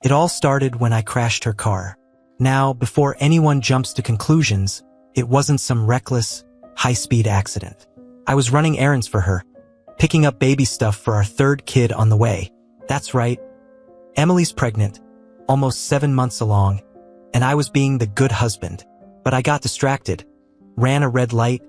It all started when I crashed her car. Now, before anyone jumps to conclusions, it wasn't some reckless, high-speed accident. I was running errands for her, picking up baby stuff for our third kid on the way. That's right. Emily's pregnant, almost 7 months along, and I was being the good husband. But I got distracted, ran a red light,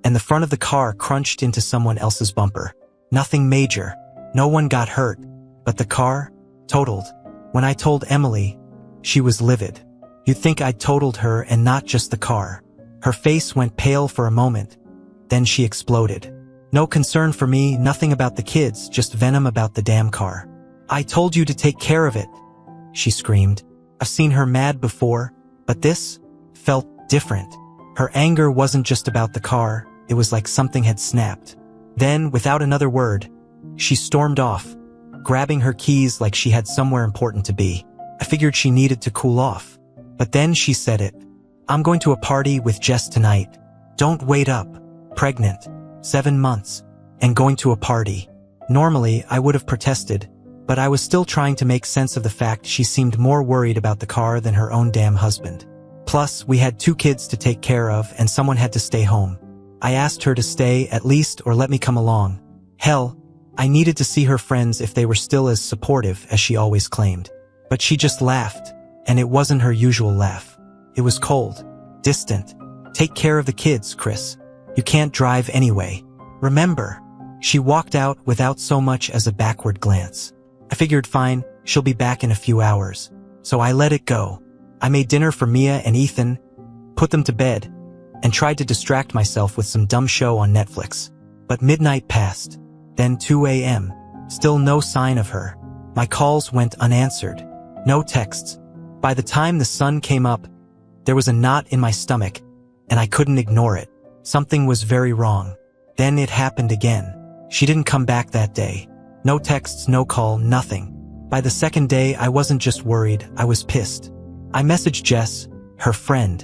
and the front of the car crunched into someone else's bumper. Nothing major. No one got hurt, but the car totaled. When I told Emily, she was livid. You'd think I'd totaled her and not just the car. Her face went pale for a moment. Then she exploded. No concern for me, nothing about the kids, just venom about the damn car. I told you to take care of it, she screamed. I've seen her mad before, but this felt different. Her anger wasn't just about the car, it was like something had snapped. Then, without another word, she stormed off, grabbing her keys like she had somewhere important to be. I figured she needed to cool off. But then she said it. I'm going to a party with Jess tonight. Don't wait up. Pregnant, 7 months, and going to a party. Normally, I would have protested, but I was still trying to make sense of the fact she seemed more worried about the car than her own damn husband. Plus, we had 2 kids to take care of and someone had to stay home. I asked her to stay at least or let me come along. Hell, I needed to see her friends if they were still as supportive as she always claimed. But she just laughed, and it wasn't her usual laugh. It was cold, distant. Take care of the kids, Chris. You can't drive anyway. Remember? She walked out without so much as a backward glance. I figured fine, she'll be back in a few hours. So I let it go. I made dinner for Mia and Ethan, put them to bed, and tried to distract myself with some dumb show on Netflix. But midnight passed. Then 2 a.m. Still no sign of her. My calls went unanswered. No texts. By the time the sun came up, there was a knot in my stomach, and I couldn't ignore it. Something was very wrong. Then it happened again. She didn't come back that day. No texts, no call, nothing. By the second day, I wasn't just worried, I was pissed. I messaged Jess, her friend.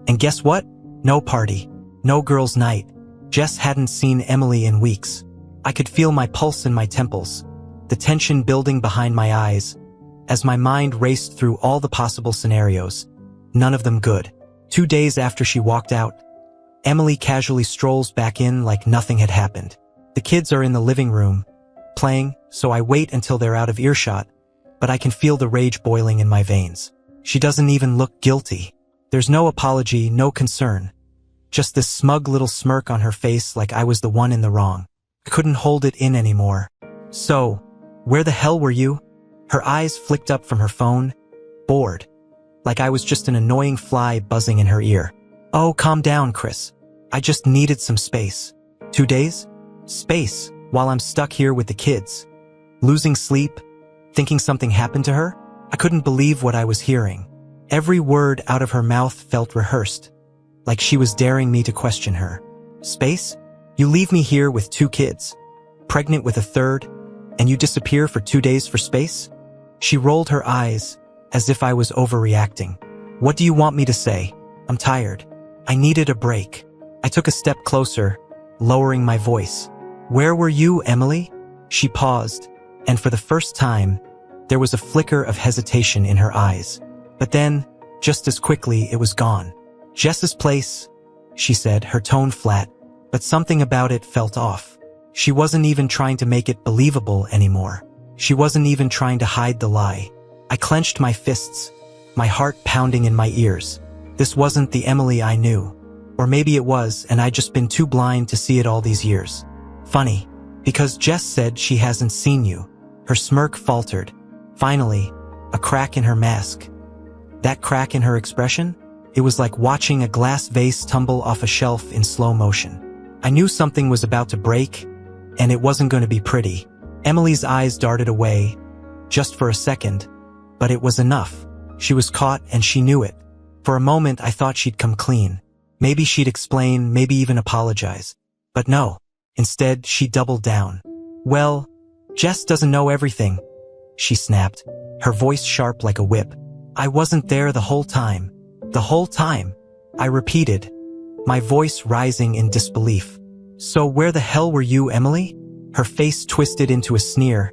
And guess what? No party. No girls' night. Jess hadn't seen Emily in weeks. I could feel my pulse in my temples, the tension building behind my eyes, as my mind raced through all the possible scenarios. None of them good. 2 days after she walked out, Emily casually strolls back in like nothing had happened. The kids are in the living room, playing, so I wait until they're out of earshot, but I can feel the rage boiling in my veins. She doesn't even look guilty. There's no apology, no concern. Just this smug little smirk on her face like I was the one in the wrong. I couldn't hold it in anymore. So, where the hell were you? Her eyes flicked up from her phone, bored, like I was just an annoying fly buzzing in her ear. Oh, calm down, Chris. I just needed some space. 2 days? Space, while I'm stuck here with the kids. Losing sleep, thinking something happened to her? I couldn't believe what I was hearing. Every word out of her mouth felt rehearsed, like she was daring me to question her. Space? You leave me here with 2 kids, pregnant with a third, and you disappear for 2 days for space? She rolled her eyes, as if I was overreacting. What do you want me to say? I'm tired. I needed a break. I took a step closer, lowering my voice. Where were you, Emily? She paused, and for the first time, there was a flicker of hesitation in her eyes. But then, just as quickly, it was gone. Jess's place, she said, her tone flat, but something about it felt off. She wasn't even trying to make it believable anymore. She wasn't even trying to hide the lie. I clenched my fists, my heart pounding in my ears. This wasn't the Emily I knew. Or maybe it was, and I'd just been too blind to see it all these years. Funny, because Jess said she hasn't seen you. Her smirk faltered. Finally, a crack in her mask. That crack in her expression? It was like watching a glass vase tumble off a shelf in slow motion. I knew something was about to break, and it wasn't going to be pretty. Emily's eyes darted away, just for a second, but it was enough. She was caught and she knew it. For a moment I thought she'd come clean. Maybe she'd explain, maybe even apologize. But no. Instead, she doubled down. Well, Jess doesn't know everything, she snapped, her voice sharp like a whip. I wasn't there the whole time. The whole time, I repeated, my voice rising in disbelief. So where the hell were you, Emily? Her face twisted into a sneer,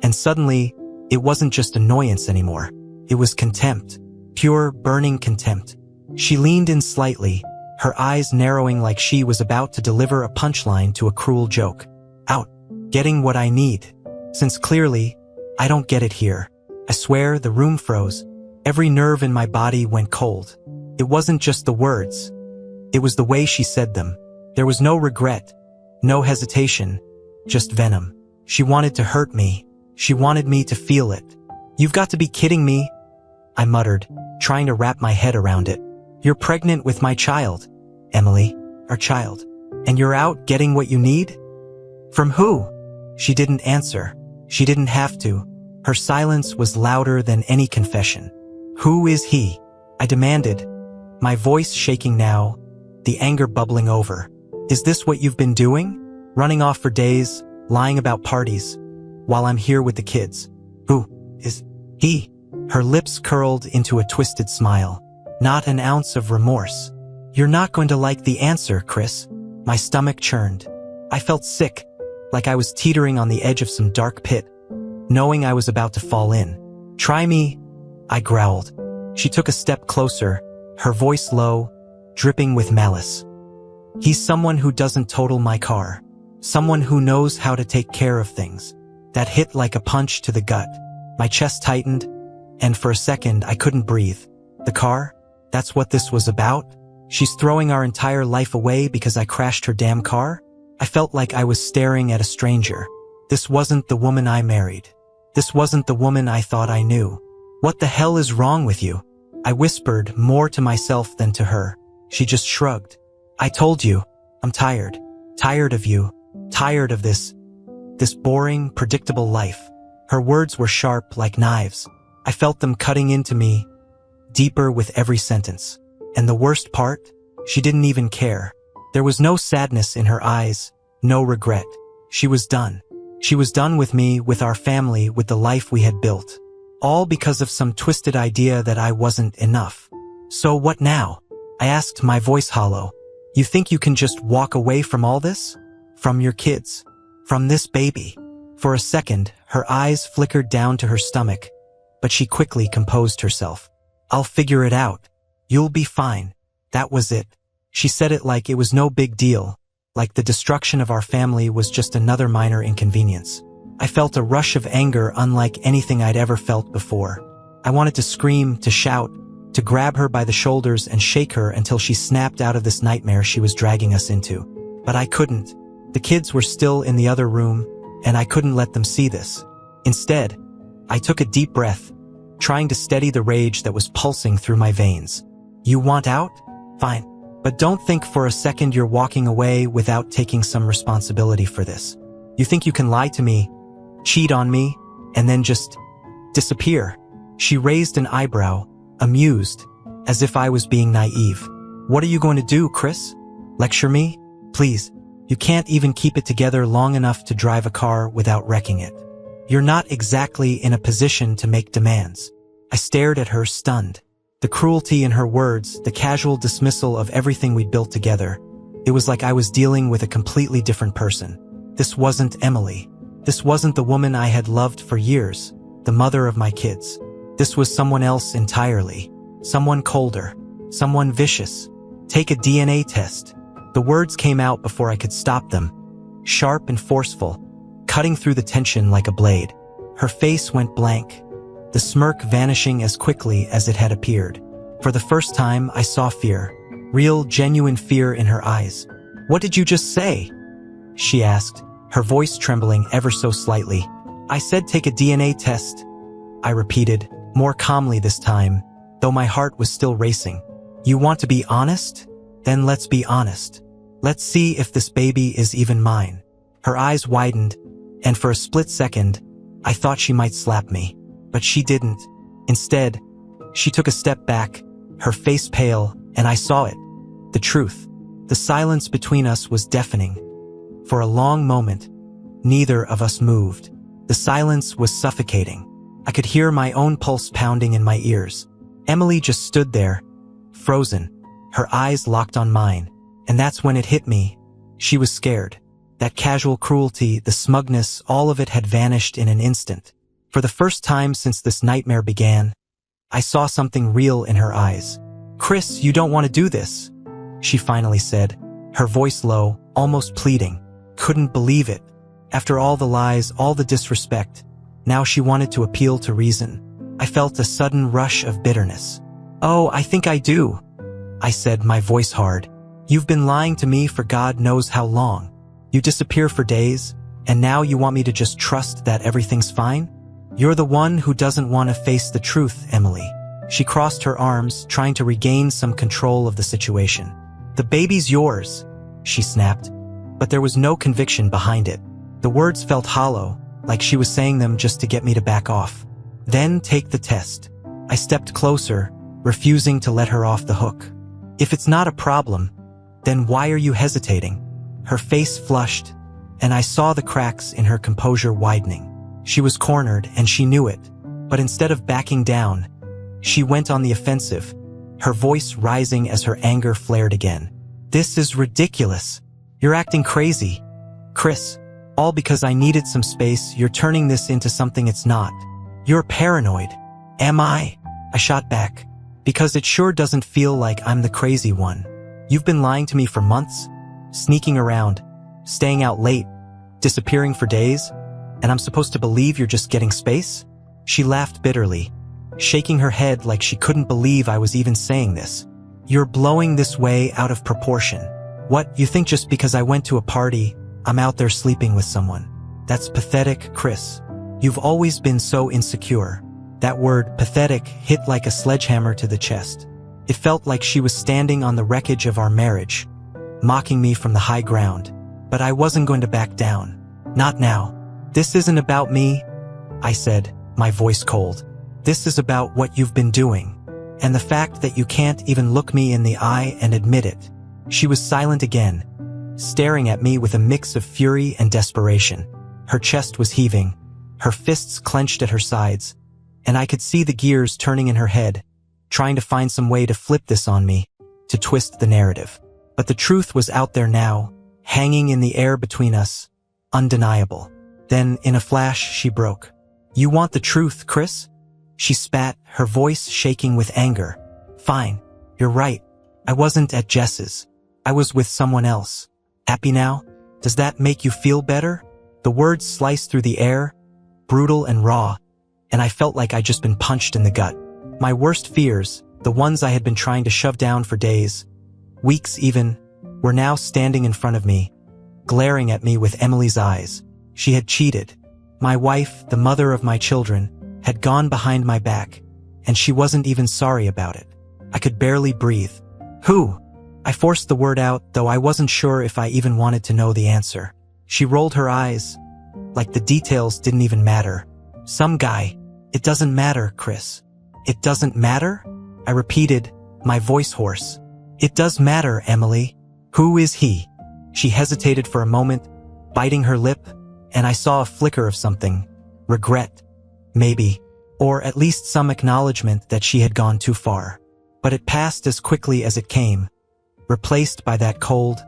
and suddenly, It wasn't just annoyance anymore. It was contempt. Pure, burning contempt. She leaned in slightly, her eyes narrowing like she was about to deliver a punchline to a cruel joke. Out. Getting what I need. Since clearly, I don't get it here. I swear the room froze. Every nerve in my body went cold. It wasn't just the words. It was the way she said them. There was no regret, no hesitation, just venom. She wanted to hurt me. She wanted me to feel it. You've got to be kidding me, I muttered, trying to wrap my head around it. You're pregnant with my child, Emily, our child. And you're out getting what you need? From who? She didn't answer. She didn't have to. Her silence was louder than any confession. Who is he? I demanded, my voice shaking now, the anger bubbling over. Is this what you've been doing? Running off for days, lying about parties, while I'm here with the kids. Who is he? Her lips curled into a twisted smile. Not an ounce of remorse. You're not going to like the answer, Chris. My stomach churned. I felt sick, like I was teetering on the edge of some dark pit, knowing I was about to fall in. Try me, I growled. She took a step closer, her voice low, dripping with malice. He's someone who doesn't total my car. Someone who knows how to take care of things. That hit like a punch to the gut. My chest tightened, and for a second I couldn't breathe. The car? That's what this was about? She's throwing our entire life away because I crashed her damn car? I felt like I was staring at a stranger. This wasn't the woman I married. This wasn't the woman I thought I knew. What the hell is wrong with you? I whispered, more to myself than to her. She just shrugged. I told you, I'm tired. Tired of you. Tired of this boring, predictable life. Her words were sharp like knives. I felt them cutting into me, deeper with every sentence. And the worst part? She didn't even care. There was no sadness in her eyes, no regret. She was done. She was done with me, with our family, with the life we had built. All because of some twisted idea that I wasn't enough. So what now? I asked, my voice hollow. You think you can just walk away from all this? From your kids? From this baby? For a second, her eyes flickered down to her stomach, but she quickly composed herself. I'll figure it out. You'll be fine. That was it. She said it like it was no big deal, like the destruction of our family was just another minor inconvenience. I felt a rush of anger unlike anything I'd ever felt before. I wanted to scream, to shout, to grab her by the shoulders and shake her until she snapped out of this nightmare she was dragging us into. But I couldn't. The kids were still in the other room, and I couldn't let them see this. Instead, I took a deep breath, trying to steady the rage that was pulsing through my veins. You want out? Fine. But don't think for a second you're walking away without taking some responsibility for this. You think you can lie to me, cheat on me, and then just disappear? She raised an eyebrow, amused, as if I was being naive. What are you going to do, Chris? Lecture me? Please. You can't even keep it together long enough to drive a car without wrecking it. You're not exactly in a position to make demands. I stared at her, stunned. The cruelty in her words, the casual dismissal of everything we'd built together. It was like I was dealing with a completely different person. This wasn't Emily. This wasn't the woman I had loved for years, the mother of my kids. This was someone else entirely. Someone colder. Someone vicious. Take a DNA test. The words came out before I could stop them. Sharp and forceful, cutting through the tension like a blade. Her face went blank, the smirk vanishing as quickly as it had appeared. For the first time, I saw fear. Real, genuine fear in her eyes. What did you just say? She asked, her voice trembling ever so slightly. I said take a DNA test, I repeated, more calmly this time, though my heart was still racing. You want to be honest? Then let's be honest. Let's see if this baby is even mine. Her eyes widened, and for a split second, I thought she might slap me. But she didn't. Instead, she took a step back, her face pale, and I saw it. The truth. The silence between us was deafening. For a long moment, neither of us moved. The silence was suffocating. I could hear my own pulse pounding in my ears. Emily just stood there, frozen, her eyes locked on mine. And that's when it hit me. She was scared. That casual cruelty, the smugness, all of it had vanished in an instant. For the first time since this nightmare began, I saw something real in her eyes. "Chris, you don't want to do this," she finally said, her voice low, almost pleading. Couldn't believe it. After all the lies, all the disrespect, now she wanted to appeal to reason. I felt a sudden rush of bitterness. "Oh, I think I do," I said, my voice hard. "You've been lying to me for God knows how long. You disappear for days, and now you want me to just trust that everything's fine? You're the one who doesn't want to face the truth, Emily." She crossed her arms, trying to regain some control of the situation. "The baby's yours," she snapped, but there was no conviction behind it. The words felt hollow, like she was saying them just to get me to back off. "Then take the test." I stepped closer, refusing to let her off the hook. "If it's not a problem, then why are you hesitating?" Her face flushed, and I saw the cracks in her composure widening. She was cornered, and she knew it. But instead of backing down, she went on the offensive, her voice rising as her anger flared again. "This is ridiculous. You're acting crazy. Chris, all because I needed some space, you're turning this into something it's not. You're paranoid." "Am I?" I shot back. "Because it sure doesn't feel like I'm the crazy one. You've been lying to me for months, sneaking around, staying out late, disappearing for days, and I'm supposed to believe you're just getting space?" She laughed bitterly, shaking her head like she couldn't believe I was even saying this. "You're blowing this way out of proportion. What, you think just because I went to a party, I'm out there sleeping with someone? That's pathetic, Chris. You've always been so insecure." That word, pathetic, hit like a sledgehammer to the chest. It felt like she was standing on the wreckage of our marriage, mocking me from the high ground. But I wasn't going to back down. "Not now. This isn't about me," I said, my voice cold. "This is about what you've been doing, and the fact that you can't even look me in the eye and admit it." She was silent again, staring at me with a mix of fury and desperation. Her chest was heaving, her fists clenched at her sides, and I could see the gears turning in her head, trying to find some way to flip this on me, to twist the narrative. But the truth was out there now, hanging in the air between us, undeniable. Then, in a flash, she broke. "You want the truth, Chris?" She spat, her voice shaking with anger. "Fine, you're right. I wasn't at Jess's. I was with someone else. Happy now? Does that make you feel better?" The words sliced through the air, brutal and raw, and I felt like I'd just been punched in the gut. My worst fears, the ones I had been trying to shove down for days, weeks even, were now standing in front of me, glaring at me with Emily's eyes. She had cheated. My wife, the mother of my children, had gone behind my back, and she wasn't even sorry about it. I could barely breathe. "Who?" I forced the word out, though I wasn't sure if I even wanted to know the answer. She rolled her eyes, like the details didn't even matter. "Some guy. It doesn't matter, Chris." "It doesn't matter?" I repeated, my voice hoarse. "It does matter, Emily. Who is he?" She hesitated for a moment, biting her lip, and I saw a flicker of something. Regret, maybe, or at least some acknowledgement that she had gone too far. But it passed as quickly as it came, replaced by that cold,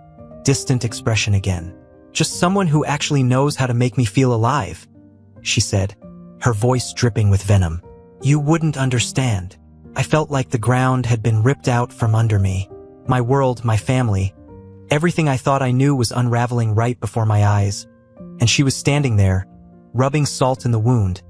distant expression again. "Just someone who actually knows how to make me feel alive," she said, her voice dripping with venom. "You wouldn't understand." I felt like the ground had been ripped out from under me. My world, my family, everything I thought I knew was unraveling right before my eyes. And she was standing there, rubbing salt in the wound,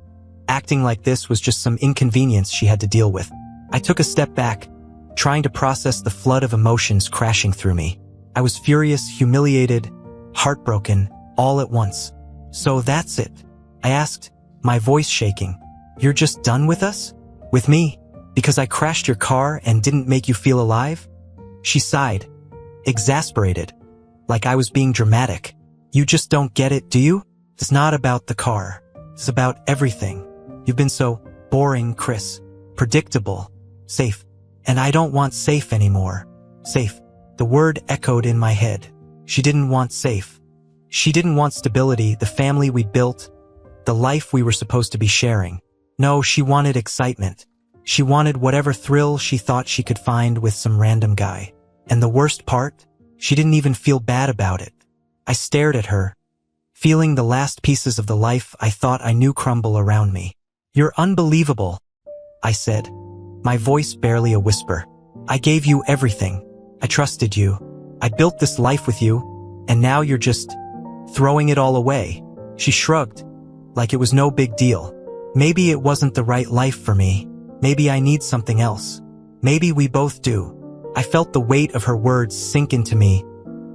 acting like this was just some inconvenience she had to deal with. I took a step back, trying to process the flood of emotions crashing through me. I was furious, humiliated, heartbroken, all at once. "So that's it?" I asked, my voice shaking. "You're just done with us? With me? Because I crashed your car and didn't make you feel alive?" She sighed, exasperated, like I was being dramatic. "You just don't get it, do you? It's not about the car. It's about everything. You've been so boring, Chris. Predictable. Safe. And I don't want safe anymore." Safe. The word echoed in my head. She didn't want safe. She didn't want stability, the family we'd built, the life we were supposed to be sharing. No, she wanted excitement. She wanted whatever thrill she thought she could find with some random guy. And the worst part? She didn't even feel bad about it. I stared at her, feeling the last pieces of the life I thought I knew crumble around me. You're unbelievable, I said, my voice barely a whisper. I gave you everything. I trusted you. I built this life with you, and now you're just throwing it all away. She shrugged, like it was no big deal. Maybe it wasn't the right life for me. Maybe I need something else. Maybe we both do. I felt the weight of her words sink into me,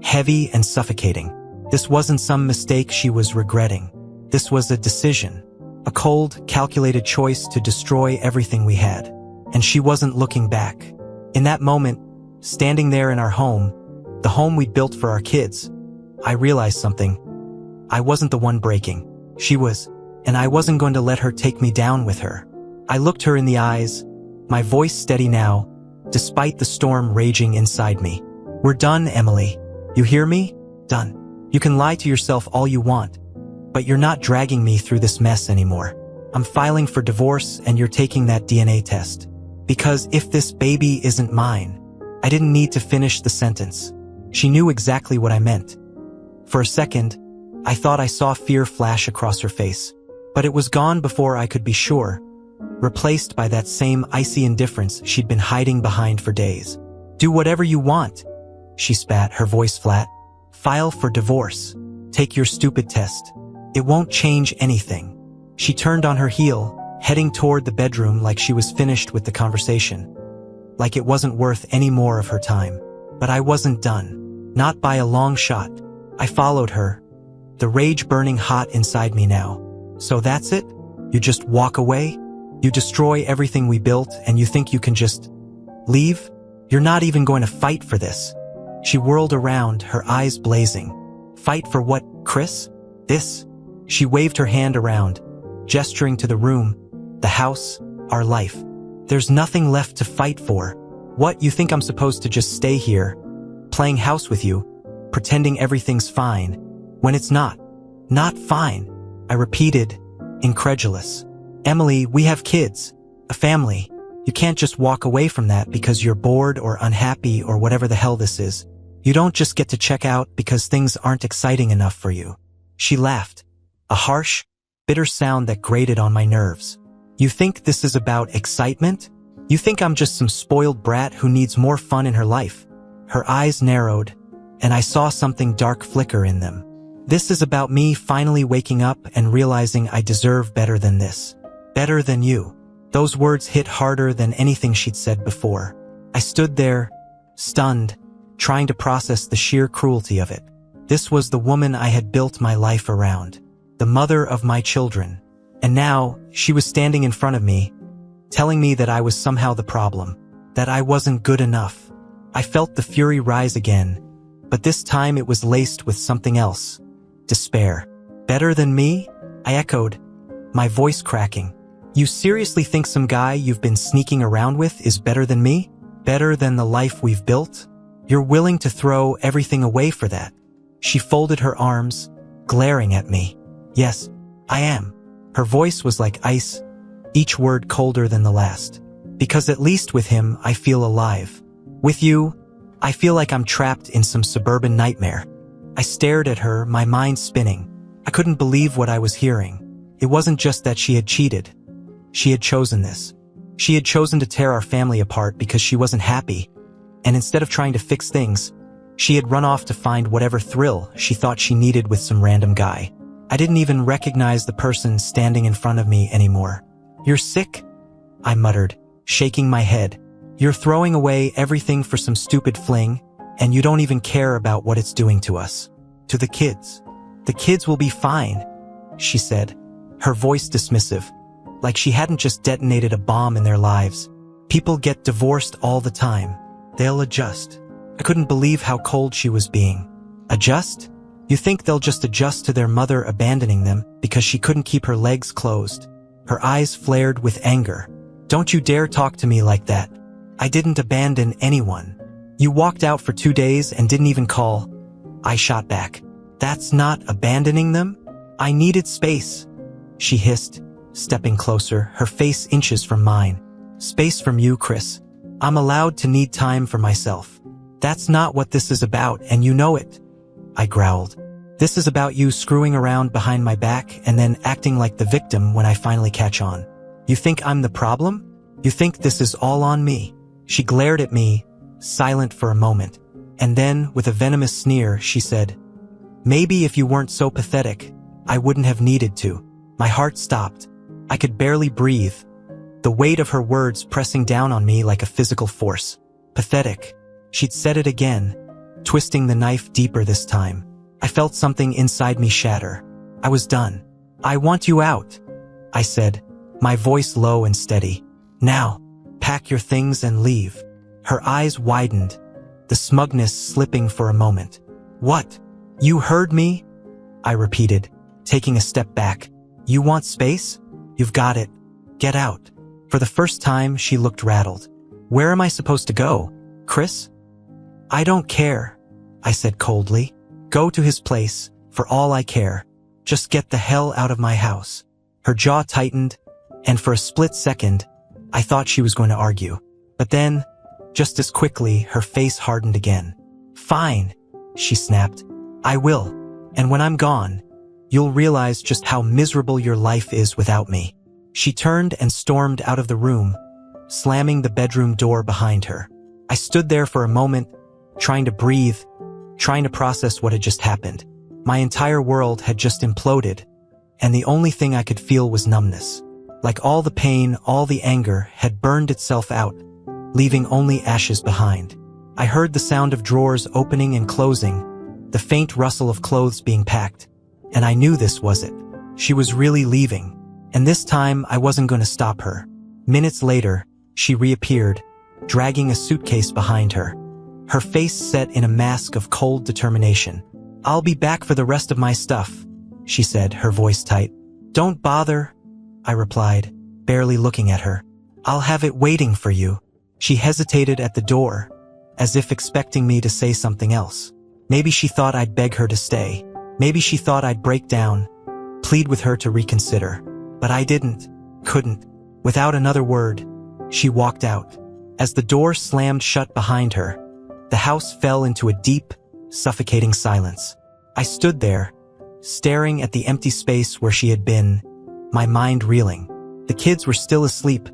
heavy and suffocating. This wasn't some mistake she was regretting. This was a decision, a cold, calculated choice to destroy everything we had. And she wasn't looking back. In that moment, standing there in our home, the home we built for our kids, I realized something. I wasn't the one breaking. She was, and I wasn't going to let her take me down with her. I looked her in the eyes, my voice steady now, despite the storm raging inside me. We're done, Emily. You hear me? Done. You can lie to yourself all you want, but you're not dragging me through this mess anymore. I'm filing for divorce and you're taking that DNA test. Because if this baby isn't mine, I didn't need to finish the sentence. She knew exactly what I meant. For a second, I thought I saw fear flash across her face, but it was gone before I could be sure, replaced by that same icy indifference she'd been hiding behind for days. Do whatever you want, she spat, her voice flat. File for divorce. Take your stupid test. It won't change anything. She turned on her heel, heading toward the bedroom like she was finished with the conversation, like it wasn't worth any more of her time. But I wasn't done. Not by a long shot. I followed her, the rage burning hot inside me now. So that's it? You just walk away? You destroy everything we built and you think you can just leave? You're not even going to fight for this. She whirled around, her eyes blazing. Fight for what, Chris? This? She waved her hand around, gesturing to the room, the house, our life. There's nothing left to fight for. What, you think I'm supposed to just stay here, playing house with you, pretending everything's fine, when it's not? Not fine, I repeated, incredulous. Emily, we have kids, a family. You can't just walk away from that because you're bored or unhappy or whatever the hell this is. You don't just get to check out because things aren't exciting enough for you. She laughed, a harsh, bitter sound that grated on my nerves. You think this is about excitement? You think I'm just some spoiled brat who needs more fun in her life? Her eyes narrowed, and I saw something dark flicker in them. This is about me finally waking up and realizing I deserve better than this. Better than you. Those words hit harder than anything she'd said before. I stood there, stunned, trying to process the sheer cruelty of it. This was the woman I had built my life around, the mother of my children. And now, she was standing in front of me, telling me that I was somehow the problem, that I wasn't good enough. I felt the fury rise again, but this time it was laced with something else. Despair. Better than me? I echoed, my voice cracking. You seriously think some guy you've been sneaking around with is better than me? Better than the life we've built? You're willing to throw everything away for that? She folded her arms, glaring at me. Yes, I am. Her voice was like ice, each word colder than the last. Because at least with him, I feel alive. With you, I feel like I'm trapped in some suburban nightmare. I stared at her, my mind spinning. I couldn't believe what I was hearing. It wasn't just that she had cheated. She had chosen this. She had chosen to tear our family apart because she wasn't happy. And instead of trying to fix things, she had run off to find whatever thrill she thought she needed with some random guy. I didn't even recognize the person standing in front of me anymore. You're sick? I muttered, shaking my head. You're throwing away everything for some stupid fling, and you don't even care about what it's doing to us. To the kids. The kids will be fine, she said, her voice dismissive, like she hadn't just detonated a bomb in their lives. People get divorced all the time. They'll adjust. I couldn't believe how cold she was being. Adjust? You think they'll just adjust to their mother abandoning them because she couldn't keep her legs closed? Her eyes flared with anger. Don't you dare talk to me like that. I didn't abandon anyone. You walked out for 2 days and didn't even call. I shot back. That's not abandoning them? I needed space. She hissed, stepping closer, her face inches from mine. Space from you, Chris. I'm allowed to need time for myself. That's not what this is about, and you know it. I growled. This is about you screwing around behind my back and then acting like the victim when I finally catch on. You think I'm the problem? You think this is all on me?" She glared at me, silent for a moment, and then, with a venomous sneer, she said, "Maybe if you weren't so pathetic, I wouldn't have needed to." My heart stopped. I could barely breathe, the weight of her words pressing down on me like a physical force. Pathetic. She'd said it again, twisting the knife deeper this time. I felt something inside me shatter. I was done. "I want you out," I said, my voice low and steady. "Now, pack your things and leave." Her eyes widened, the smugness slipping for a moment. "What? You heard me?" I repeated, taking a step back. "You want space? You've got it. Get out." For the first time, she looked rattled. "Where am I supposed to go? Chris?" "I don't care," I said coldly. "Go to his place, for all I care. Just get the hell out of my house." Her jaw tightened, and for a split second, I thought she was going to argue. But then, just as quickly, her face hardened again. "Fine," she snapped. "I will. And when I'm gone, you'll realize just how miserable your life is without me." She turned and stormed out of the room, slamming the bedroom door behind her. I stood there for a moment, trying to breathe, trying to process what had just happened. My entire world had just imploded, and the only thing I could feel was numbness. Like all the pain, all the anger had burned itself out, leaving only ashes behind. I heard the sound of drawers opening and closing, the faint rustle of clothes being packed, and I knew this was it. She was really leaving, and this time I wasn't going to stop her. Minutes later, she reappeared, dragging a suitcase behind her, her face set in a mask of cold determination. "I'll be back for the rest of my stuff," she said, her voice tight. "Don't bother," I replied, barely looking at her. "I'll have it waiting for you." She hesitated at the door, as if expecting me to say something else. Maybe she thought I'd beg her to stay. Maybe she thought I'd break down, plead with her to reconsider. But I couldn't. Without another word, she walked out. As the door slammed shut behind her, the house fell into a deep, suffocating silence. I stood there, staring at the empty space where she had been, my mind reeling. The kids were still asleep,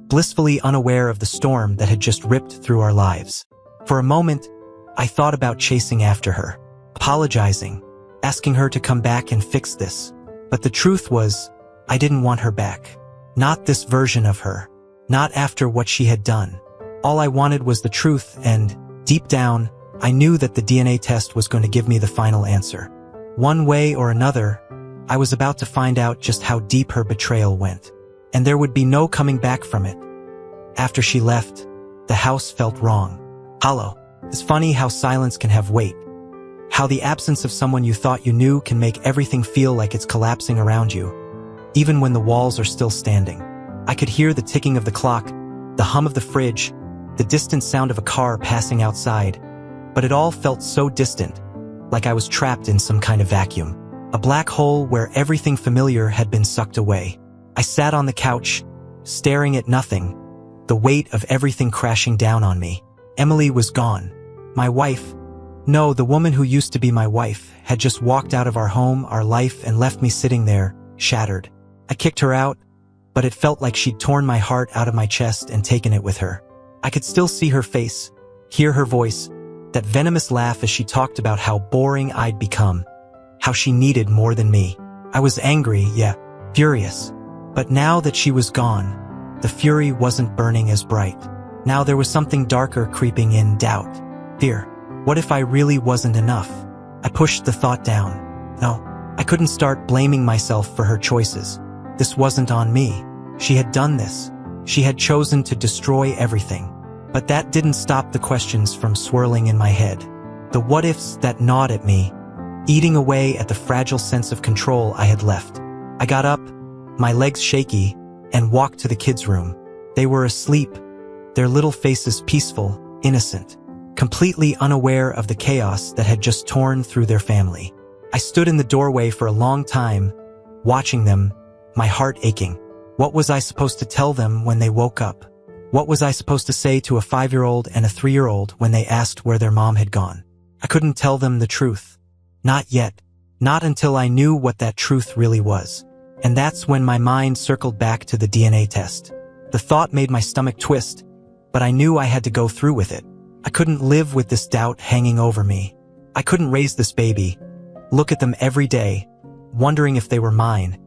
blissfully unaware of the storm that had just ripped through our lives. For a moment, I thought about chasing after her, apologizing, asking her to come back and fix this. But the truth was, I didn't want her back. Not this version of her. Not after what she had done. All I wanted was the truth, and, deep down, I knew that the DNA test was going to give me the final answer. One way or another, I was about to find out just how deep her betrayal went. And there would be no coming back from it. After she left, the house felt wrong. Hollow. It's funny how silence can have weight. How the absence of someone you thought you knew can make everything feel like it's collapsing around you, even when the walls are still standing. I could hear the ticking of the clock, the hum of the fridge, the distant sound of a car passing outside, but it all felt so distant, like I was trapped in some kind of vacuum. A black hole where everything familiar had been sucked away. I sat on the couch, staring at nothing, the weight of everything crashing down on me. Emily was gone. My wife, no, the woman who used to be my wife, had just walked out of our home, our life, and left me sitting there, shattered. I kicked her out, but it felt like she'd torn my heart out of my chest and taken it with her. I could still see her face, hear her voice, that venomous laugh as she talked about how boring I'd become, how she needed more than me. I was angry, yeah, furious. But now that she was gone, the fury wasn't burning as bright. Now there was something darker creeping in, doubt, fear. What if I really wasn't enough? I pushed the thought down. No, I couldn't start blaming myself for her choices. This wasn't on me. She had done this. She had chosen to destroy everything. But that didn't stop the questions from swirling in my head. The what-ifs that gnawed at me, eating away at the fragile sense of control I had left. I got up, my legs shaky, and walked to the kids' room. They were asleep, their little faces peaceful, innocent, completely unaware of the chaos that had just torn through their family. I stood in the doorway for a long time, watching them, my heart aching. What was I supposed to tell them when they woke up? What was I supposed to say to a 5-year-old and a 3-year-old when they asked where their mom had gone? I couldn't tell them the truth. Not yet. Not until I knew what that truth really was. And that's when my mind circled back to the DNA test. The thought made my stomach twist, but I knew I had to go through with it. I couldn't live with this doubt hanging over me. I couldn't raise this baby, look at them every day, wondering if they were mine,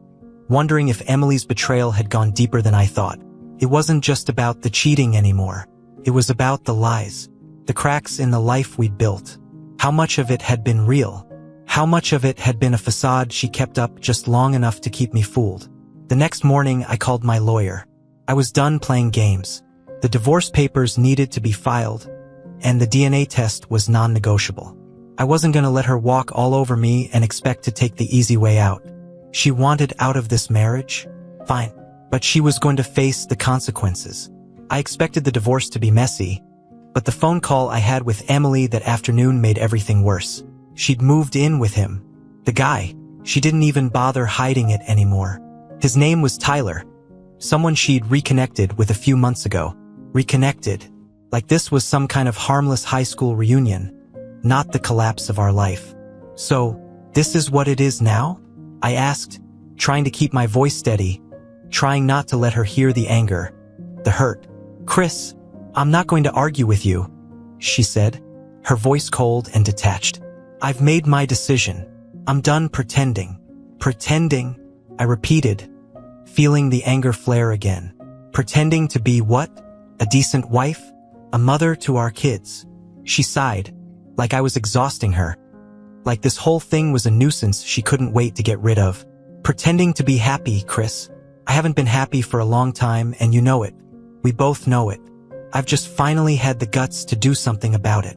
wondering if Emily's betrayal had gone deeper than I thought. It wasn't just about the cheating anymore. It was about the lies, the cracks in the life we'd built. How much of it had been real? How much of it had been a facade she kept up just long enough to keep me fooled? The next morning, I called my lawyer. I was done playing games. The divorce papers needed to be filed, and the DNA test was non-negotiable. I wasn't going to let her walk all over me and expect to take the easy way out. She wanted out of this marriage? Fine. But she was going to face the consequences. I expected the divorce to be messy, but the phone call I had with Emily that afternoon made everything worse. She'd moved in with him. The guy. She didn't even bother hiding it anymore. His name was Tyler. Someone she'd reconnected with a few months ago. Reconnected. Like this was some kind of harmless high school reunion, not the collapse of our life. So, this is what it is now? I asked, trying to keep my voice steady, trying not to let her hear the anger, the hurt. Chris, I'm not going to argue with you, she said, her voice cold and detached. I've made my decision. I'm done pretending. Pretending, I repeated, feeling the anger flare again. Pretending to be what? A decent wife? A mother to our kids? She sighed, like I was exhausting her. Like this whole thing was a nuisance she couldn't wait to get rid of. Pretending to be happy, Chris. I haven't been happy for a long time, and you know it. We both know it. I've just finally had the guts to do something about it.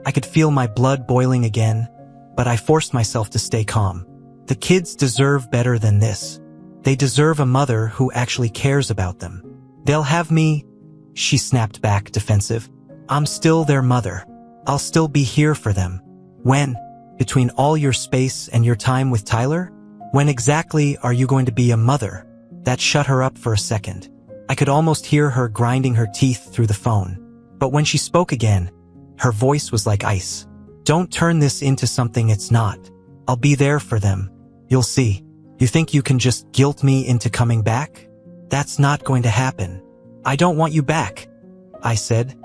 I could feel my blood boiling again, but I forced myself to stay calm. The kids deserve better than this. They deserve a mother who actually cares about them. They'll have me, she snapped back, defensive. I'm still their mother. I'll still be here for them. When? Between all your space and your time with Tyler? When exactly are you going to be a mother? That shut her up for a second. I could almost hear her grinding her teeth through the phone. But when she spoke again, her voice was like ice. Don't turn this into something it's not. I'll be there for them. You'll see. You think you can just guilt me into coming back? That's not going to happen. I don't want you back, I said,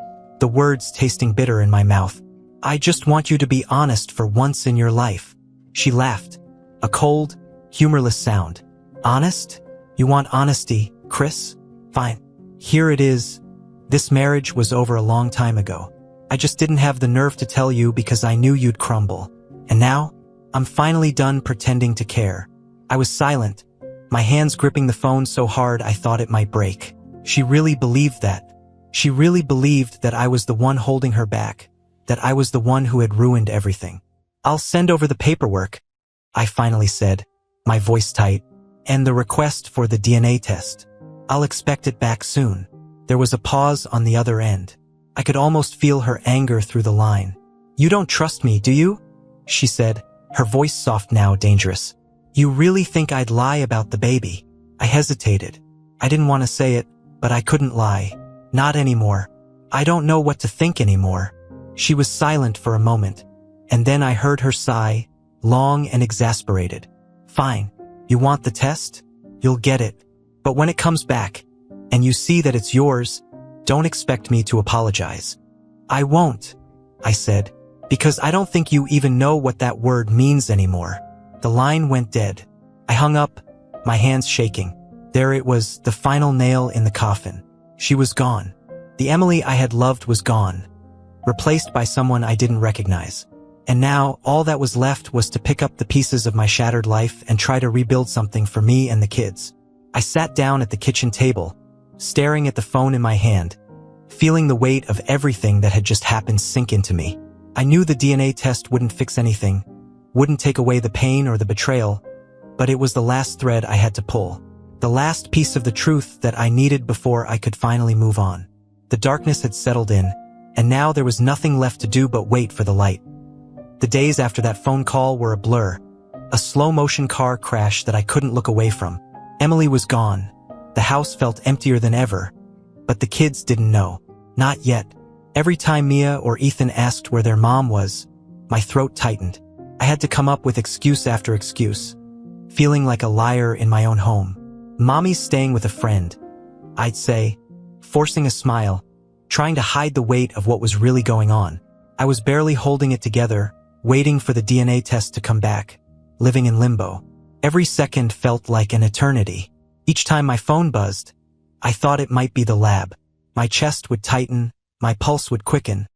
the words tasting bitter in my mouth. I just want you to be honest for once in your life. She laughed, a cold, humorless sound. Honest? You want honesty, Chris? Fine. Here it is. This marriage was over a long time ago. I just didn't have the nerve to tell you because I knew you'd crumble. And now, I'm finally done pretending to care. I was silent, my hands gripping the phone so hard I thought it might break. She really believed that. She really believed that I was the one holding her back, that I was the one who had ruined everything. I'll send over the paperwork, I finally said, my voice tight, and the request for the DNA test. I'll expect it back soon. There was a pause on the other end. I could almost feel her anger through the line. You don't trust me, do you? She said, her voice soft now, dangerous. You really think I'd lie about the baby? I hesitated. I didn't want to say it, but I couldn't lie. Not anymore. I don't know what to think anymore. She was silent for a moment, and then I heard her sigh, long and exasperated. Fine. You want the test? You'll get it. But when it comes back, and you see that it's yours, don't expect me to apologize. I won't, I said, because I don't think you even know what that word means anymore. The line went dead. I hung up, my hands shaking. There it was, the final nail in the coffin. She was gone. The Emily I had loved was gone, replaced by someone I didn't recognize. And now, all that was left was to pick up the pieces of my shattered life and try to rebuild something for me and the kids. I sat down at the kitchen table, staring at the phone in my hand, feeling the weight of everything that had just happened sink into me. I knew the DNA test wouldn't fix anything, wouldn't take away the pain or the betrayal, but it was the last thread I had to pull. The last piece of the truth that I needed before I could finally move on. The darkness had settled in, and now there was nothing left to do but wait for the light. The days after that phone call were a blur, a slow-motion car crash that I couldn't look away from. Emily was gone. The house felt emptier than ever, but the kids didn't know. Not yet. Every time Mia or Ethan asked where their mom was, my throat tightened. I had to come up with excuse after excuse. feeling like a liar in my own home. Mommy's staying with a friend, I'd say, forcing a smile, trying to hide the weight of what was really going on. I was barely holding it together, waiting for the DNA test to come back, living in limbo. Every second felt like an eternity. Each time my phone buzzed, I thought it might be the lab. My chest would tighten, my pulse would quicken,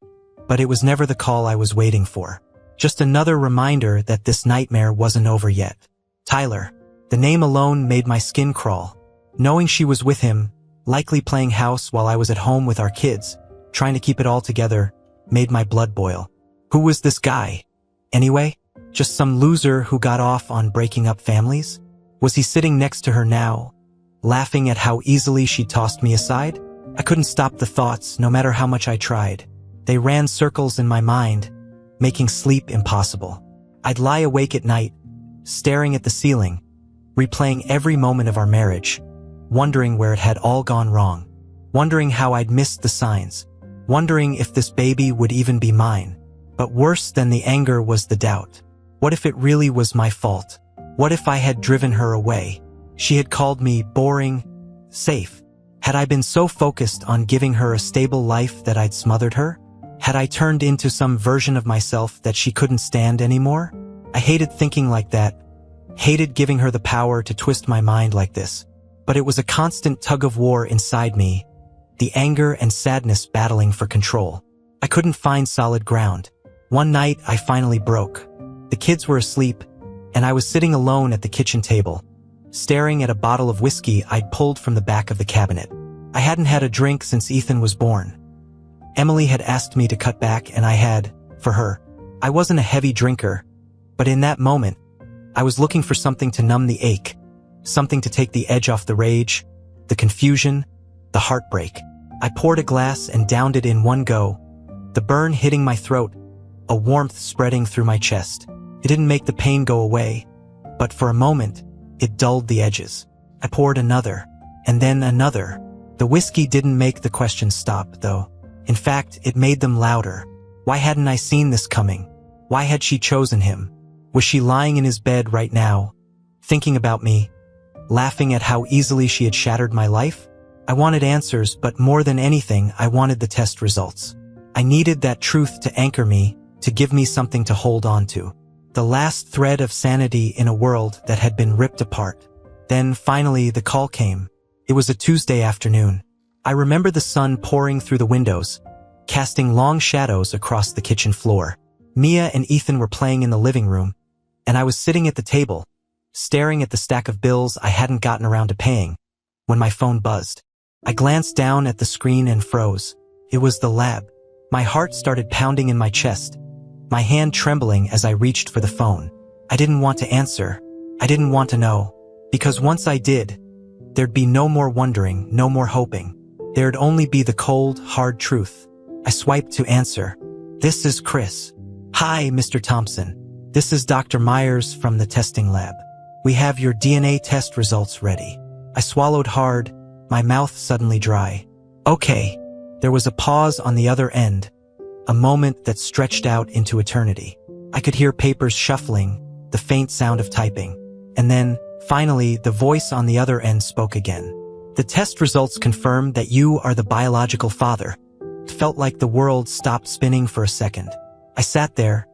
but it was never the call I was waiting for. Just another reminder that this nightmare wasn't over yet. Tyler. The name alone made my skin crawl. Knowing she was with him, likely playing house while I was at home with our kids, trying to keep it all together, made my blood boil. Who was this guy? Anyway, just some loser who got off on breaking up families? Was he sitting next to her now, laughing at how easily she tossed me aside? I couldn't stop the thoughts, no matter how much I tried. They ran circles in my mind, making sleep impossible. I'd lie awake at night, staring at the ceiling, replaying every moment of our marriage, wondering where it had all gone wrong, wondering how I'd missed the signs, wondering if this baby would even be mine. But worse than the anger was the doubt. What if it really was my fault? What if I had driven her away? She had called me boring, safe. Had I been so focused on giving her a stable life that I'd smothered her? Had I turned into some version of myself that she couldn't stand anymore? I hated thinking like that, hated giving her the power to twist my mind like this. But it was a constant tug-of-war inside me, the anger and sadness battling for control. I couldn't find solid ground. One night, I finally broke. The kids were asleep, and I was sitting alone at the kitchen table, staring at a bottle of whiskey I'd pulled from the back of the cabinet. I hadn't had a drink since Ethan was born. Emily had asked me to cut back, and I had, for her. I wasn't a heavy drinker, but in that moment, I was looking for something to numb the ache, something to take the edge off the rage, the confusion, the heartbreak. I poured a glass and downed it in one go, the burn hitting my throat, a warmth spreading through my chest. It didn't make the pain go away, but for a moment, it dulled the edges. I poured another, and then another. The whiskey didn't make the questions stop, though. In fact, it made them louder. Why hadn't I seen this coming? Why had she chosen him? Was she lying in his bed right now, thinking about me, laughing at how easily she had shattered my life? I wanted answers, but more than anything, I wanted the test results. I needed that truth to anchor me, to give me something to hold on to. The last thread of sanity in a world that had been ripped apart. Then, finally, the call came. It was a Tuesday afternoon. I remember the sun pouring through the windows, casting long shadows across the kitchen floor. Mia and Ethan were playing in the living room, and I was sitting at the table, staring at the stack of bills I hadn't gotten around to paying, when my phone buzzed. I glanced down at the screen and froze. It was the lab. My heart started pounding in my chest, my hand trembling as I reached for the phone. I didn't want to answer. I didn't want to know. Because once I did, there'd be no more wondering, no more hoping. There'd only be the cold, hard truth. I swiped to answer. This is Chris. Hi, Mr. Thompson. This is Dr. Myers from the testing lab. We have your DNA test results ready. I swallowed hard, my mouth suddenly dry. Okay. There was a pause on the other end, a moment that stretched out into eternity. I could hear papers shuffling, the faint sound of typing. And then, finally, the voice on the other end spoke again. The test results confirmed that you are the biological father. It felt like the world stopped spinning for a second. I sat there,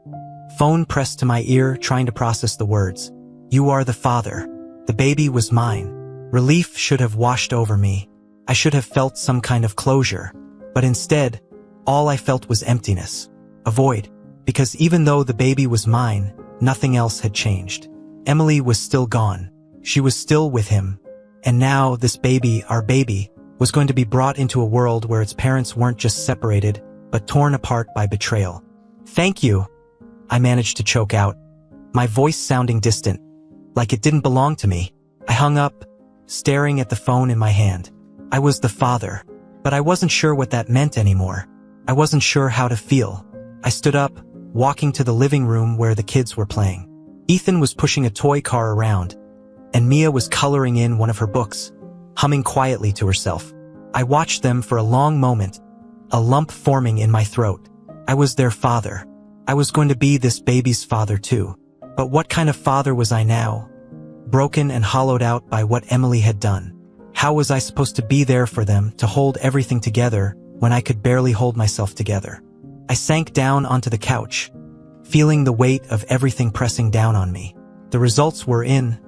phone pressed to my ear, trying to process the words. You are the father. The baby was mine. Relief should have washed over me. I should have felt some kind of closure. But instead, all I felt was emptiness, a void, because even though the baby was mine, nothing else had changed. Emily was still gone. She was still with him. And now this baby, our baby, was going to be brought into a world where its parents weren't just separated, but torn apart by betrayal. Thank you, I managed to choke out, my voice sounding distant, like it didn't belong to me. I hung up, staring at the phone in my hand. I was the father. But I wasn't sure what that meant anymore. I wasn't sure how to feel. I stood up, walking to the living room where the kids were playing. Ethan was pushing a toy car around, and Mia was coloring in one of her books, humming quietly to herself. I watched them for a long moment, a lump forming in my throat. I was their father. I was going to be this baby's father too. But what kind of father was I now? broken and hollowed out by what Emily had done. How was I supposed to be there for them, to hold everything together, when I could barely hold myself together? I sank down onto the couch, feeling the weight of everything pressing down on me. The results were in,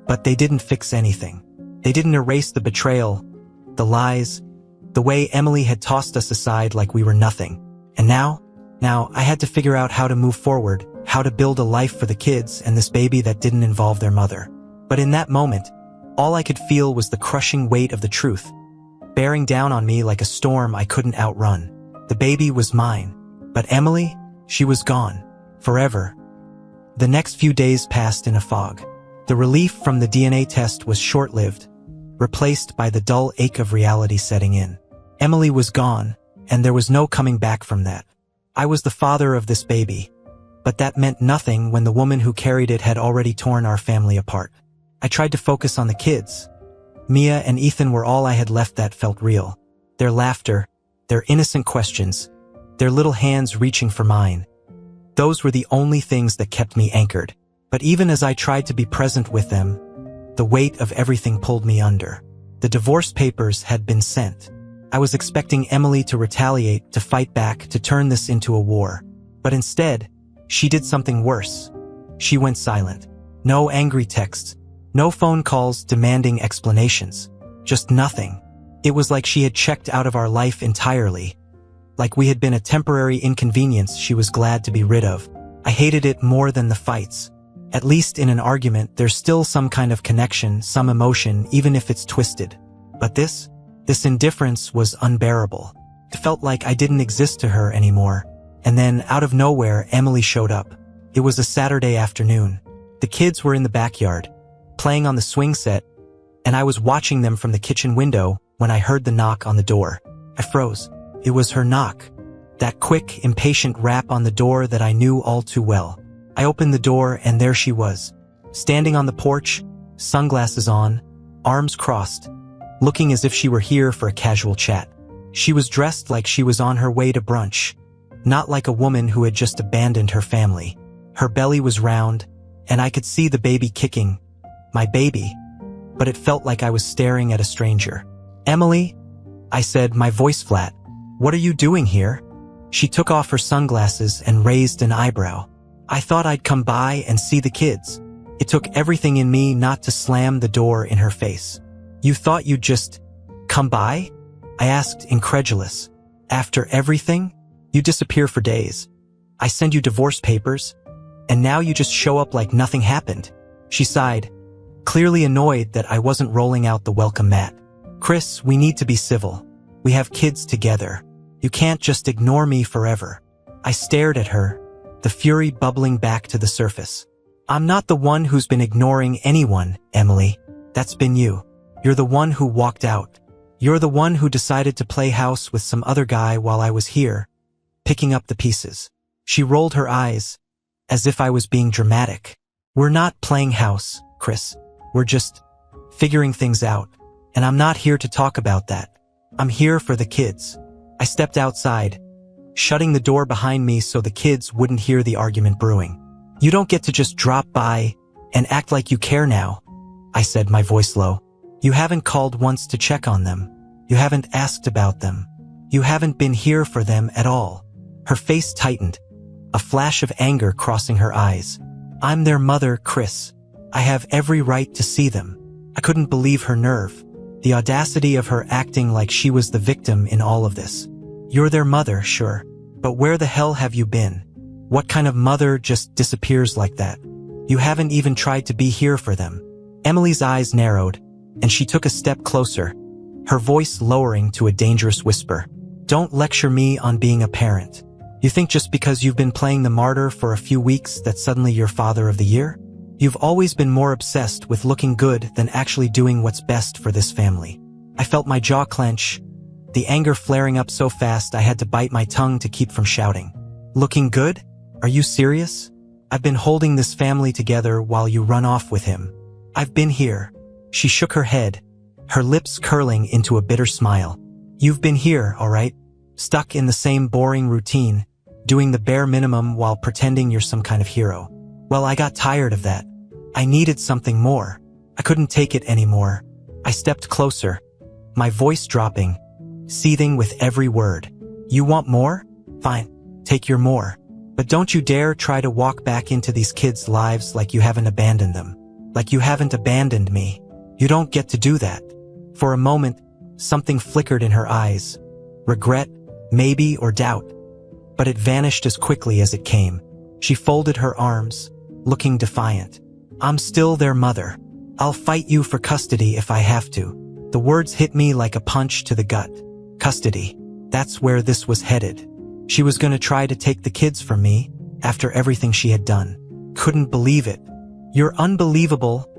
but they didn't fix anything. They didn't erase the betrayal, the lies, the way Emily had tossed us aside like we were nothing. And now I had to figure out how to move forward, how to build a life for the kids and this baby that didn't involve their mother. But in that moment, all I could feel was the crushing weight of the truth, bearing down on me like a storm I couldn't outrun. The baby was mine, but Emily, she was gone, forever. The next few days passed in a fog. The relief from the DNA test was short-lived, replaced by the dull ache of reality setting in. Emily was gone, and there was no coming back from that. I was the father of this baby, but that meant nothing when the woman who carried it had already torn our family apart. I tried to focus on the kids. Mia and Ethan were all I had left that felt real. Their laughter, their innocent questions, their little hands reaching for mine. Those were the only things that kept me anchored. But even as I tried to be present with them, the weight of everything pulled me under. The divorce papers had been sent. I was expecting Emily to retaliate, to fight back, to turn this into a war. But instead, she did something worse. She went silent. No angry texts, no phone calls demanding explanations. Just nothing. It was like she had checked out of our life entirely. Like we had been a temporary inconvenience she was glad to be rid of. I hated it more than the fights. At least in an argument, there's still some kind of connection, some emotion, even if it's twisted. But this indifference was unbearable. It felt like I didn't exist to her anymore. And then, out of nowhere, Emily showed up. It was a Saturday afternoon. The kids were in the backyard, playing on the swing set, and I was watching them from the kitchen window when I heard the knock on the door. I froze. It was her knock. That quick, impatient rap on the door that I knew all too well. I opened the door and there she was, standing on the porch, sunglasses on, arms crossed, looking as if she were here for a casual chat. She was dressed like she was on her way to brunch, not like a woman who had just abandoned her family. Her belly was round, and I could see the baby kicking. My baby. But it felt like I was staring at a stranger. "Emily," I said, my voice flat. "What are you doing here?" She took off her sunglasses and raised an eyebrow. "I thought I'd come by and see the kids." It took everything in me not to slam the door in her face. "You thought you'd just come by?" I asked, incredulous. "After everything? You disappear for days. I send you divorce papers, and now you just show up like nothing happened." She sighed, clearly annoyed that I wasn't rolling out the welcome mat. "Chris, we need to be civil. We have kids together. You can't just ignore me forever." I stared at her, the fury bubbling back to the surface. "I'm not the one who's been ignoring anyone, Emily. That's been you. You're the one who walked out. You're the one who decided to play house with some other guy while I was here, picking up the pieces." She rolled her eyes, as if I was being dramatic. "We're not playing house, Chris. We're just figuring things out. And I'm not here to talk about that. I'm here for the kids." I stepped outside, shutting the door behind me so the kids wouldn't hear the argument brewing. "You don't get to just drop by and act like you care now," I said, my voice low. "You haven't called once to check on them. You haven't asked about them. You haven't been here for them at all." Her face tightened, a flash of anger crossing her eyes. "I'm their mother, Chris. I have every right to see them." I couldn't believe her nerve, the audacity of her acting like she was the victim in all of this. "You're their mother, sure. But where the hell have you been? What kind of mother just disappears like that? You haven't even tried to be here for them." Emily's eyes narrowed, and she took a step closer, her voice lowering to a dangerous whisper. "Don't lecture me on being a parent. You think just because you've been playing the martyr for a few weeks that suddenly you're father of the year? You've always been more obsessed with looking good than actually doing what's best for this family." I felt my jaw clench, the anger flaring up so fast I had to bite my tongue to keep from shouting. "Looking good? Are you serious? I've been holding this family together while you run off with him. I've been here." She shook her head, her lips curling into a bitter smile. "You've been here, all right, stuck in the same boring routine, doing the bare minimum while pretending you're some kind of hero. Well, I got tired of that. I needed something more. I couldn't take it anymore. I stepped closer, my voice dropping, seething with every word. You want more? Fine, take your more. But don't you dare try to walk back into these kids' lives like you haven't abandoned them. Like you haven't abandoned me. You don't get to do that. For a moment, something flickered in her eyes. Regret, maybe, or doubt. But it vanished as quickly as it came. She folded her arms, looking defiant. I'm still their mother. I'll fight you for custody if I have to. The words hit me like a punch to the gut. Custody. That's where this was headed. She was going to try to take the kids from me after everything she had done. Couldn't believe it. You're unbelievable,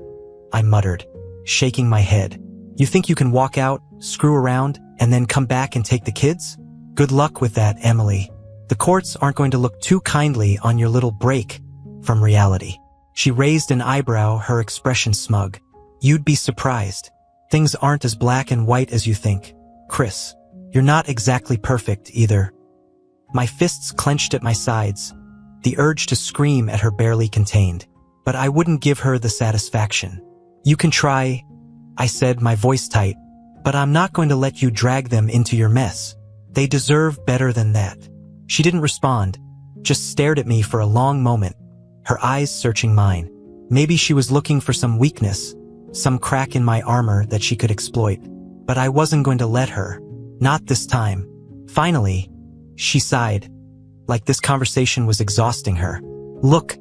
I muttered, shaking my head. You think you can walk out, screw around, and then come back and take the kids? Good luck with that, Emily. The courts aren't going to look too kindly on your little break from reality. She raised an eyebrow, her expression smug. You'd be surprised. Things aren't as black and white as you think. Chris, you're not exactly perfect either. My fists clenched at my sides, the urge to scream at her barely contained. But I wouldn't give her the satisfaction. You can try, I said, my voice tight, but I'm not going to let you drag them into your mess. They deserve better than that. She didn't respond, just stared at me for a long moment, her eyes searching mine. Maybe she was looking for some weakness, some crack in my armor that she could exploit. But I wasn't going to let her. Not this time. Finally, she sighed, like this conversation was exhausting her. Look,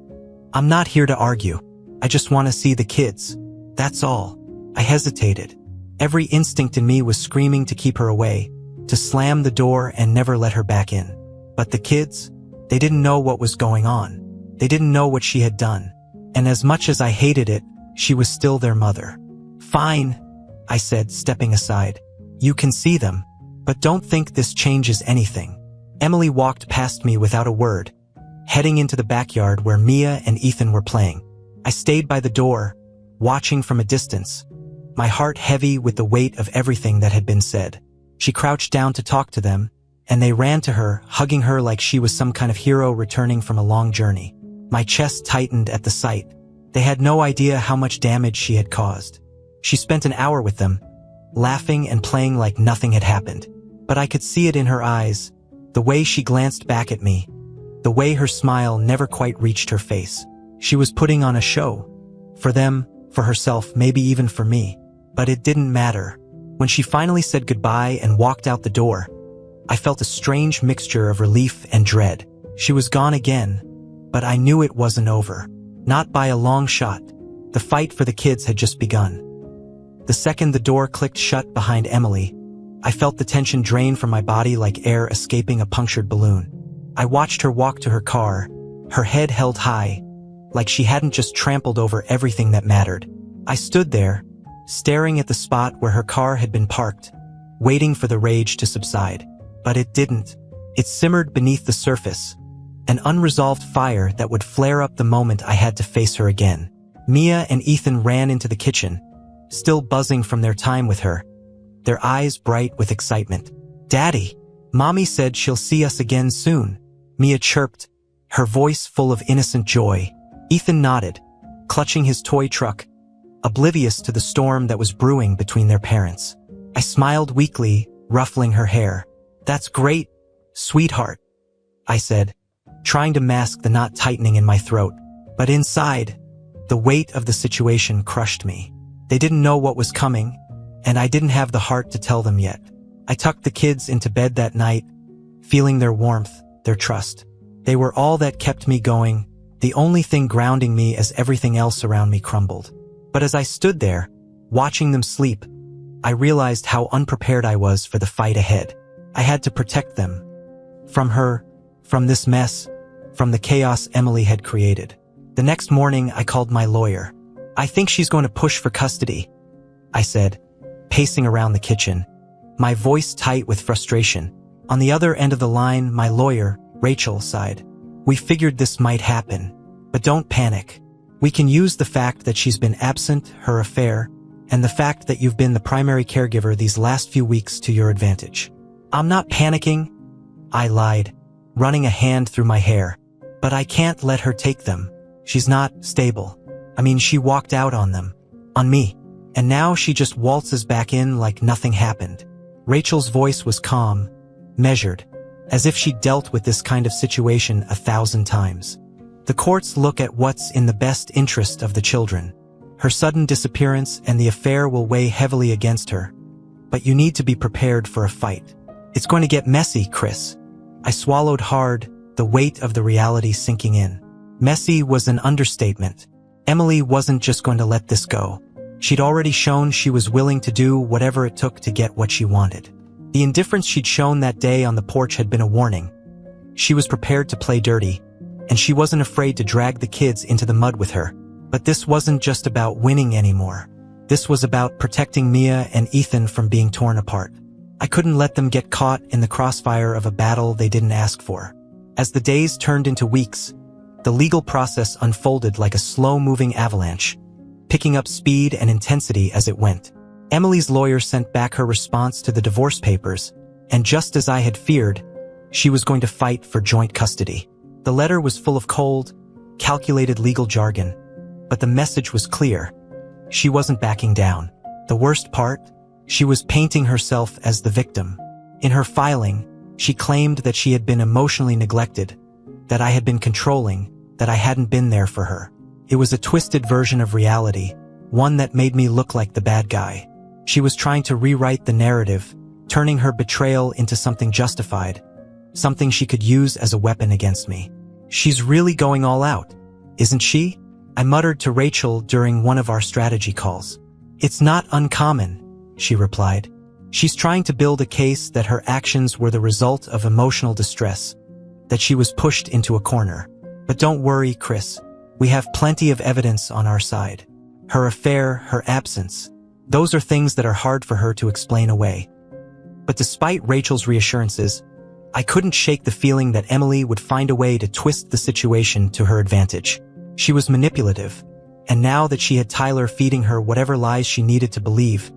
I'm not here to argue. I just want to see the kids. That's all. I hesitated. Every instinct in me was screaming to keep her away, to slam the door and never let her back in. But the kids, they didn't know what was going on. They didn't know what she had done. And as much as I hated it, she was still their mother. Fine, I said, stepping aside. You can see them, but don't think this changes anything. Emily walked past me without a word, heading into the backyard where Mia and Ethan were playing. I stayed by the door, watching from a distance, my heart heavy with the weight of everything that had been said. She crouched down to talk to them, and they ran to her, hugging her like she was some kind of hero returning from a long journey. My chest tightened at the sight. They had no idea how much damage she had caused. She spent an hour with them, laughing and playing like nothing had happened. But I could see it in her eyes, the way she glanced back at me, the way her smile never quite reached her face. She was putting on a show. For them, for herself, maybe even for me. But it didn't matter. When she finally said goodbye and walked out the door, I felt a strange mixture of relief and dread. She was gone again, but I knew it wasn't over. Not by a long shot. The fight for the kids had just begun. The second the door clicked shut behind Emily, I felt the tension drain from my body like air escaping a punctured balloon. I watched her walk to her car, her head held high, like she hadn't just trampled over everything that mattered. I stood there, staring at the spot where her car had been parked, waiting for the rage to subside. But it didn't. It simmered beneath the surface, an unresolved fire that would flare up the moment I had to face her again. Mia and Ethan ran into the kitchen, still buzzing from their time with her, their eyes bright with excitement. Daddy, Mommy said she'll see us again soon, Mia chirped, her voice full of innocent joy. Ethan nodded, clutching his toy truck, oblivious to the storm that was brewing between their parents. I smiled weakly, ruffling her hair. That's great, sweetheart, I said, trying to mask the knot tightening in my throat. But inside, the weight of the situation crushed me. They didn't know what was coming, and I didn't have the heart to tell them yet. I tucked the kids into bed that night, feeling their warmth, their trust. They were all that kept me going, the only thing grounding me as everything else around me crumbled. But as I stood there, watching them sleep, I realized how unprepared I was for the fight ahead. I had to protect them. From her, from this mess, from the chaos Emily had created. The next morning, I called my lawyer. I think she's going to push for custody, I said, pacing around the kitchen, my voice tight with frustration. On the other end of the line, my lawyer, Rachel, sighed. We figured this might happen, but don't panic. We can use the fact that she's been absent, her affair, and the fact that you've been the primary caregiver these last few weeks to your advantage. I'm not panicking, I lied, running a hand through my hair. But I can't let her take them. She's not stable. I mean, she walked out on them. On me. And now she just waltzes back in like nothing happened. Rachel's voice was calm, measured, as if she'd dealt with this kind of situation 1,000 times. The courts look at what's in the best interest of the children. Her sudden disappearance and the affair will weigh heavily against her. But you need to be prepared for a fight. It's going to get messy, Chris. I swallowed hard, the weight of the reality sinking in. Messy was an understatement. Emily wasn't just going to let this go. She'd already shown she was willing to do whatever it took to get what she wanted. The indifference she'd shown that day on the porch had been a warning. She was prepared to play dirty, and she wasn't afraid to drag the kids into the mud with her. But this wasn't just about winning anymore. This was about protecting Mia and Ethan from being torn apart. I couldn't let them get caught in the crossfire of a battle they didn't ask for. As the days turned into weeks, the legal process unfolded like a slow-moving avalanche, picking up speed and intensity as it went. Emily's lawyer sent back her response to the divorce papers, and just as I had feared, she was going to fight for joint custody. The letter was full of cold, calculated legal jargon, but the message was clear. She wasn't backing down. The worst part? She was painting herself as the victim. In her filing, she claimed that she had been emotionally neglected, that I had been controlling, that I hadn't been there for her. It was a twisted version of reality, one that made me look like the bad guy. She was trying to rewrite the narrative, turning her betrayal into something justified, something she could use as a weapon against me. She's really going all out, isn't she? I muttered to Rachel during one of our strategy calls. It's not uncommon, she replied. She's trying to build a case that her actions were the result of emotional distress, that she was pushed into a corner. But don't worry, Chris. We have plenty of evidence on our side. Her affair, her absence, those are things that are hard for her to explain away. But despite Rachel's reassurances, I couldn't shake the feeling that Emily would find a way to twist the situation to her advantage. She was manipulative, and now that she had Tyler feeding her whatever lies she needed to believe,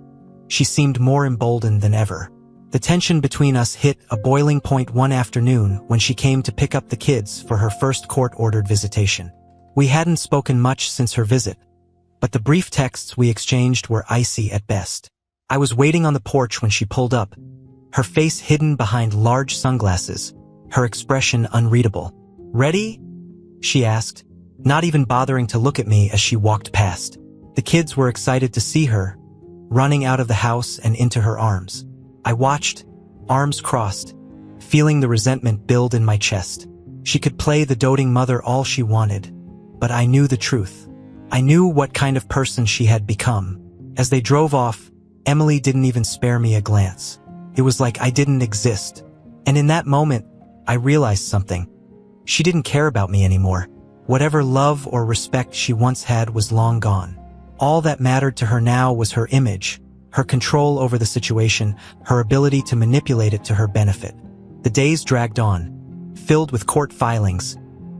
she seemed more emboldened than ever. The tension between us hit a boiling point one afternoon when she came to pick up the kids for her first court-ordered visitation. We hadn't spoken much since her visit, but the brief texts we exchanged were icy at best. I was waiting on the porch when she pulled up, her face hidden behind large sunglasses, her expression unreadable. "Ready?" she asked, not even bothering to look at me as she walked past. The kids were excited to see her, running out of the house and into her arms. I watched, arms crossed, feeling the resentment build in my chest. She could play the doting mother all she wanted, but I knew the truth. I knew what kind of person she had become. As they drove off, Emily didn't even spare me a glance. It was like I didn't exist. And in that moment, I realized something. She didn't care about me anymore. Whatever love or respect she once had was long gone. All that mattered to her now was her image, her control over the situation, her ability to manipulate it to her benefit. The days dragged on, filled with court filings,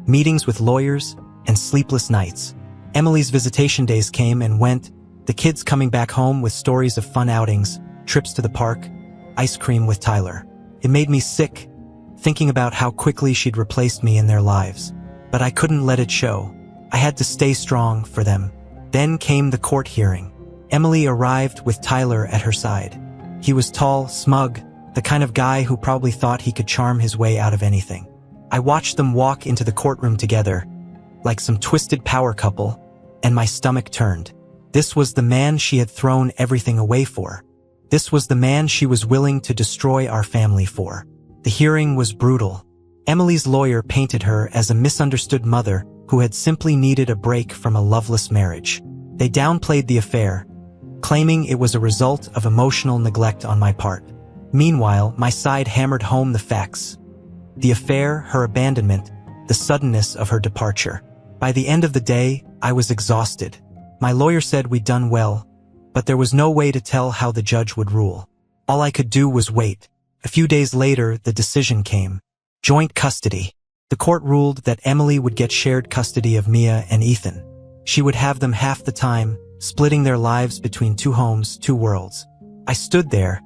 meetings with lawyers, and sleepless nights. Emily's visitation days came and went, the kids coming back home with stories of fun outings, trips to the park, ice cream with Tyler. It made me sick, thinking about how quickly she'd replaced me in their lives. But I couldn't let it show. I had to stay strong for them. Then came the court hearing. Emily arrived with Tyler at her side. He was tall, smug, the kind of guy who probably thought he could charm his way out of anything. I watched them walk into the courtroom together, like some twisted power couple, and my stomach turned. This was the man she had thrown everything away for. This was the man she was willing to destroy our family for. The hearing was brutal. Emily's lawyer painted her as a misunderstood mother who had simply needed a break from a loveless marriage. They downplayed the affair, claiming it was a result of emotional neglect on my part. Meanwhile, my side hammered home the facts. The affair, her abandonment, the suddenness of her departure. By the end of the day, I was exhausted. My lawyer said we'd done well, but there was no way to tell how the judge would rule. All I could do was wait. A few days later, the decision came. Joint custody. The court ruled that Emily would get shared custody of Mia and Ethan. She would have them half the time, splitting their lives between two homes, two worlds. I stood there,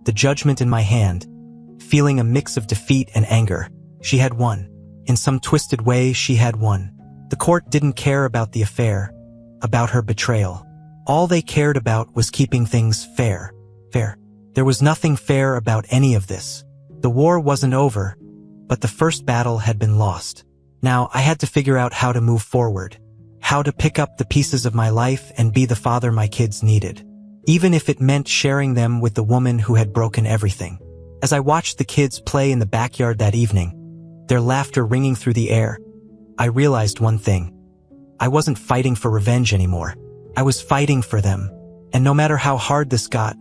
the judgment in my hand, feeling a mix of defeat and anger. She had won. In some twisted way, she had won. The court didn't care about the affair, about her betrayal. All they cared about was keeping things fair. There was nothing fair about any of this. The war wasn't over, but the first battle had been lost. Now I had to figure out how to move forward, how to pick up the pieces of my life and be the father my kids needed, even if it meant sharing them with the woman who had broken everything. As I watched the kids play in the backyard that evening, their laughter ringing through the air, I realized one thing. I wasn't fighting for revenge anymore. I was fighting for them, and no matter how hard this got,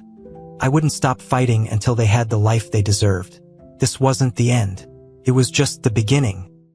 I wouldn't stop fighting until they had the life they deserved. This wasn't the end. It was just the beginning.